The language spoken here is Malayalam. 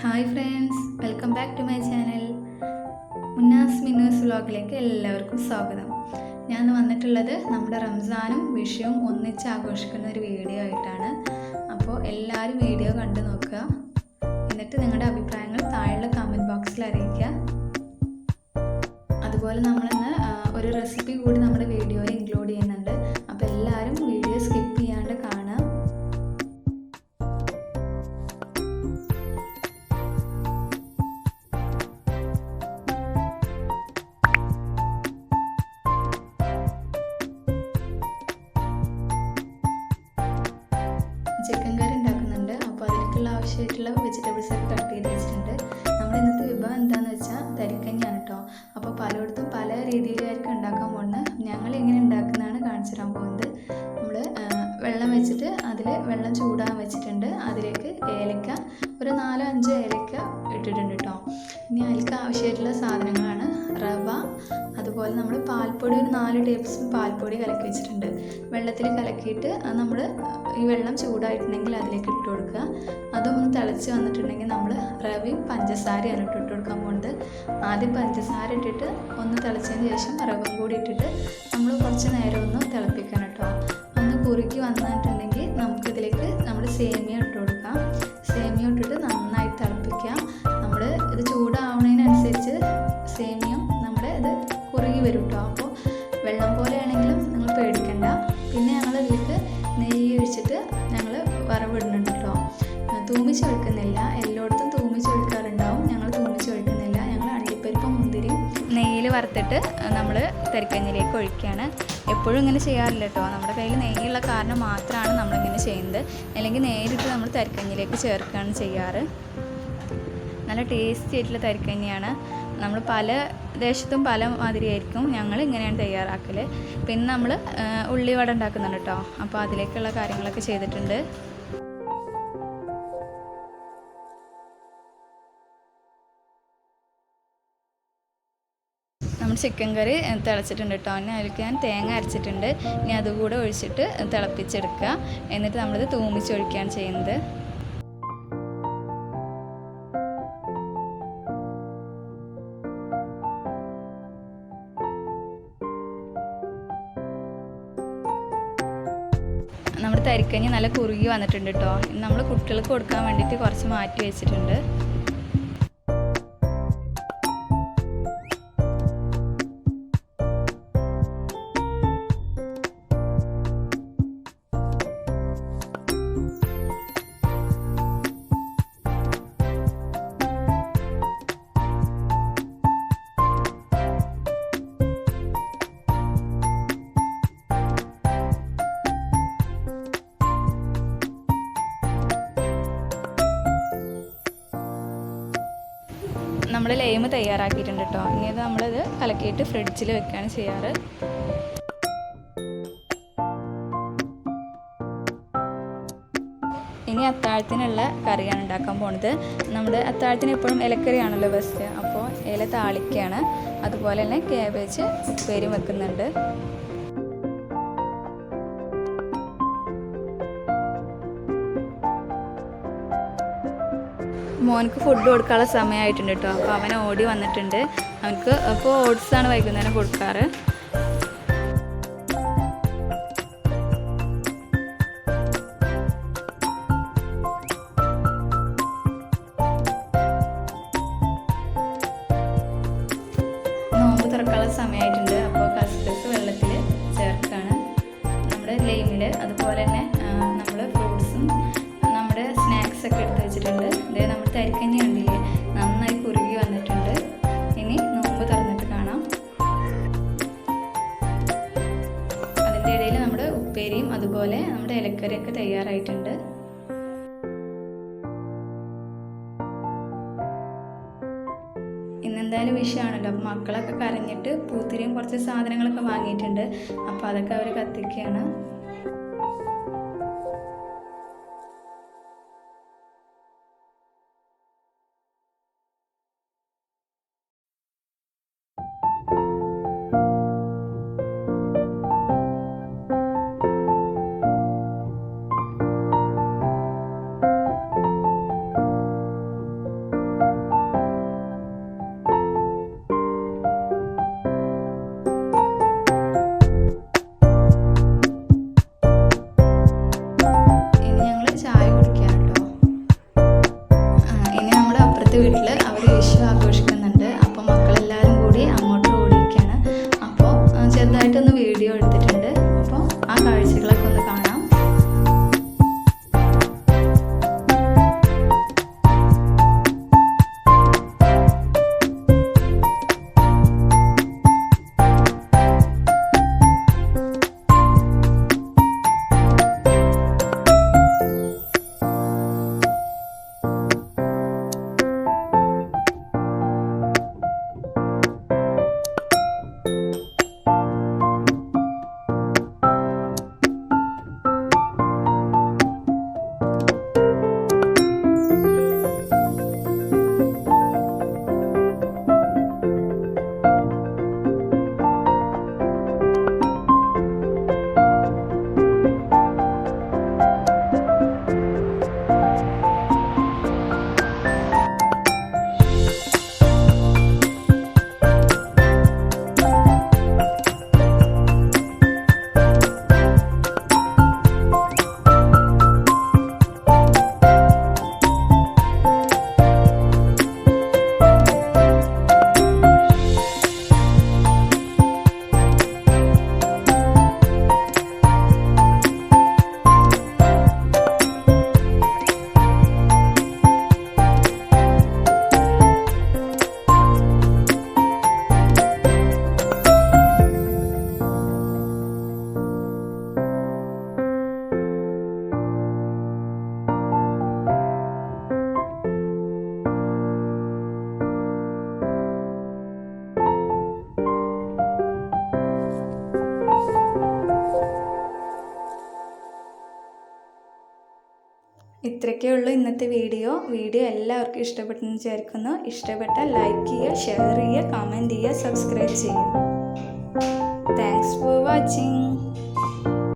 Hi friends, welcome back to my channel. Munnas Minnus വ്ലോഗിലേക്ക് എല്ലാവർക്കും സ്വാഗതം. ഞാൻ വന്നിട്ടുള്ളത് നമ്മുടെ റംസാനും വിഷുവും ഒന്നിച്ച് ആഘോഷിക്കുന്ന ഒരു വീഡിയോ ആയിട്ടാണ്. അപ്പോൾ എല്ലാവരും വീഡിയോ കണ്ടു നോക്കുക, എന്നിട്ട് നിങ്ങളുടെ അഭിപ്രായങ്ങൾ താഴെയുള്ള കമൻറ്റ് ബോക്സിൽ അറിയിക്കുക. അതുപോലെ നമ്മളിന്ന് ഒരു റെസിപ്പി കൂടി നമ്മുടെ വീഡിയോയിൽ ഇൻക്ലൂഡ് ചെയ്യുന്നുണ്ട്. അപ്പോൾ എല്ലാവരും വീഡിയോ സ്കിപ്പ് ചെയ്യാണ്ട് കാണുക. ചിക്കൻ കറി ഉണ്ടാക്കുന്നുണ്ട്. അപ്പോൾ അതിലേക്കുള്ള ആവശ്യമായിട്ടുള്ള വെജിറ്റബിൾസ് ഒക്കെ കട്ട് ചെയ്ത് വെച്ചിട്ടുണ്ട്. നമ്മുടെ ഇന്നത്തെ വിഭവം എന്താണെന്ന് വെച്ചാൽ തരിക്കഞ്ഞാണ് കേട്ടോ. അപ്പോൾ പലയിടത്തും പല രീതിയിലായിരിക്കും ഉണ്ടാക്കാൻ പോകുന്നത്. ഞങ്ങൾ എങ്ങനെ ഉണ്ടാക്കുന്നതാണ് കാണിച്ചു തരാൻ പോകുന്നത്. നമ്മൾ വെള്ളം വെച്ചിട്ട് അതിൽ വെള്ളം ചൂടാൻ വെച്ചിട്ടുണ്ട്. അതിലേക്ക് ഏലക്ക ഒരു 4-5 ഏലക്ക ഇട്ടിട്ടുണ്ട് കേട്ടോ. ഇനി അതിലേക്ക് ആവശ്യമായിട്ടുള്ള സാധനങ്ങളാണ് റവ, അതുപോലെ നമ്മൾ പാൽപ്പൊടി ഒരു 4 ടേബിൾ സ്പൂൺ പാൽപ്പൊടി കലക്കി വെച്ചിട്ടുണ്ട്. വെള്ളത്തിൽ കലക്കിയിട്ട് നമ്മൾ ഈ വെള്ളം ചൂടായിട്ടുണ്ടെങ്കിൽ അതിലേക്ക് ഇട്ട് കൊടുക്കുക. അതൊന്ന് തിളച്ച് വന്നിട്ടുണ്ടെങ്കിൽ നമ്മൾ റവയും പഞ്ചസാരയാണ് ഇട്ട് കൊടുക്കാൻ പോകുന്നത്. ആദ്യം പഞ്ചസാര ഇട്ടിട്ട് ഒന്ന് തിളച്ചതിന് ശേഷം റവയും കൂടി ഇട്ടിട്ട് നമ്മൾ കുറച്ച് നേരം ഒന്ന് തിളപ്പിക്കണം കേട്ടോ. ഒന്ന് കുറുക്കി വന്നിട്ടുണ്ടെങ്കിൽ നമുക്കിതിലേക്ക് നമ്മൾ സേമിയ ഇട്ട് കൊടുക്കാം. സേമിയ ഇട്ടിട്ട് നന്നായി തിളപ്പിക്കാം. നമ്മൾ ഇത് ചൂടാവുന്നതിനനുസരിച്ച് സേമിയം നമ്മുടെ ഇത് കുറുകി വരും കേട്ടോ. അപ്പോൾ വെള്ളം പോലെയാണെങ്കിലും നിങ്ങൾ പേടിക്കണ്ട. പിന്നെ ഞങ്ങൾ ഇതിലേക്ക് നെയ്യ് ഒഴിച്ചിട്ട് ഞങ്ങൾ വറവിടുന്നുണ്ട് കേട്ടോ. തൂമിച്ച് ഒഴിക്കുന്നില്ല. എല്ലായിടത്തും തൂമിച്ച് ഒഴിക്കാറുണ്ടാവും. ഞങ്ങൾ തൂമിച്ച് ഒഴിക്കുന്നില്ല. ഞങ്ങൾ അണ്ടിപ്പരിപ്പും മുന്തിരിയും നെയ്യിൽ വറുത്തിട്ട് നമ്മൾ തരിക്കഞ്ഞിലേക്ക് ഒഴിക്കുകയാണ്. എപ്പോഴും ഇങ്ങനെ ചെയ്യാറില്ല കേട്ടോ. നമ്മുടെ കയ്യിൽ നെയ്യുള്ള കാരണം മാത്രമാണ് നമ്മളിങ്ങനെ ചെയ്യുന്നത്. അല്ലെങ്കിൽ നേരിട്ട് നമ്മൾ തരിക്കഞ്ഞിലേക്ക് ചേർക്കുകയാണ് ചെയ്യാറ്. നല്ല ടേസ്റ്റി ആയിട്ടുള്ള തരിക്കഞ്ഞിയാണ്. നമ്മൾ പല ദേശത്തും പല മാതിരിയായിരിക്കും. ഞങ്ങൾ ഇങ്ങനെയാണ് തയ്യാറാക്കൽ. പിന്നെ നമ്മൾ ഉള്ളിവട ഉണ്ടാക്കുന്നുണ്ട് കേട്ടോ. അപ്പോൾ അതിലേക്കുള്ള കാര്യങ്ങളൊക്കെ ചെയ്തിട്ടുണ്ട്. നമ്മൾ ചിക്കൻ കറി തിളച്ചിട്ടുണ്ട് കേട്ടോ. ഇനി അതിലേക്ക് ഞാൻ തേങ്ങ അരച്ചിട്ടുണ്ട്. ഇനി അതുകൂടെ ഒഴിച്ചിട്ട് തിളപ്പിച്ചെടുക്കുക. എന്നിട്ട് നമ്മളിത് തൂമിച്ചൊഴിക്കുകയാണ് ചെയ്യുന്നത്. നമ്മുടെ തരിക്കഞ്ഞി നല്ല കുറുകി വന്നിട്ടുണ്ട് കേട്ടോ. നമ്മൾ കുട്ടികൾക്ക് കൊടുക്കാൻ വേണ്ടിയിട്ട് കുറച്ച് മാറ്റി വെച്ചിട്ടുണ്ട്. നമ്മൾ ലൈമ് തയ്യാറാക്കിയിട്ടുണ്ട് കേട്ടോ. ഇനി അത് നമ്മളിത് കലക്കിയിട്ട് ഫ്രിഡ്ജിൽ വെക്കുകയാണ് ചെയ്യാറ്. ഇനി അത്താഴത്തിനുള്ള കറിയാണ് ഉണ്ടാക്കാൻ പോകുന്നത്. നമ്മുടെ അത്താഴത്തിന് എപ്പോഴും ഇലക്കറിയാണല്ലോ ബെസ്റ്റ്. അപ്പോൾ ഇല താളിക്കുകയാണ്. അതുപോലെ തന്നെ ക്യാബേജ് ഉപ്പേരി വെക്കുന്നുണ്ട്. മോനക്ക് ഫുഡ് കൊടുക്കാനുള്ള സമയമായിട്ടുണ്ട് കേട്ടോ. അപ്പോൾ അവൻ ഓടി വന്നിട്ടുണ്ട്. അവനക്ക് അപ്പോൾ ഓട്സാണ് വൈകുന്നേരം കൊടുക്കാറ്. നോമ്പ് തുറക്കാനുള്ള സമയമായിട്ടുണ്ട്. അപ്പോൾ കസ്കസ് വെള്ളത്തിൽ ചേർക്കാണ്. നമ്മുടെ ലൈമിൽ അതുപോലെ തന്നെ നമ്മൾ ഫ്രൂട്ട്സും നമ്മുടെ സ്നാക്സൊക്കെ എടുത്ത് വെച്ചിട്ടുണ്ട്. ഇതേ നമ്മൾ തരിക്കഞ്ഞി കണ്ടില്ലേ, നന്നായി കുറുകി വന്നിട്ടുണ്ട്. ഇനി നോമ്പ് തുറന്നിട്ട് കാണാം. അതിൻ്റെ ഇടയിൽ നമ്മുടെ ഉപ്പേരിയും അതുപോലെ നമ്മുടെ ഇലക്കറിയൊക്കെ തയ്യാറായിട്ടുണ്ട്. ഇന്നെന്തായാലും വിഷയമാണല്ലോ. അപ്പോൾ മക്കളൊക്കെ കരഞ്ഞിട്ട് പൂത്തിരിയും കുറച്ച് സാധനങ്ങളൊക്കെ വാങ്ങിയിട്ടുണ്ട്. അപ്പോൾ അതൊക്കെ അവർ കത്തിക്കുകയാണ്. കാഴ്ചകളൊക്കെ ഒന്ന് കാണാം. ഇത്രയൊക്കെ ഉള്ളൂ ഇന്നത്തെ വീഡിയോ എല്ലാവർക്കും ഇഷ്ടപ്പെട്ടെന്ന് വിചാരിക്കുന്നു. ഇഷ്ടപ്പെട്ടാൽ ലൈക്ക് ചെയ്യുക, ഷെയർ ചെയ്യുക, കമൻറ്റ് ചെയ്യുക, സബ്സ്ക്രൈബ് ചെയ്യുക. Thanks for watching.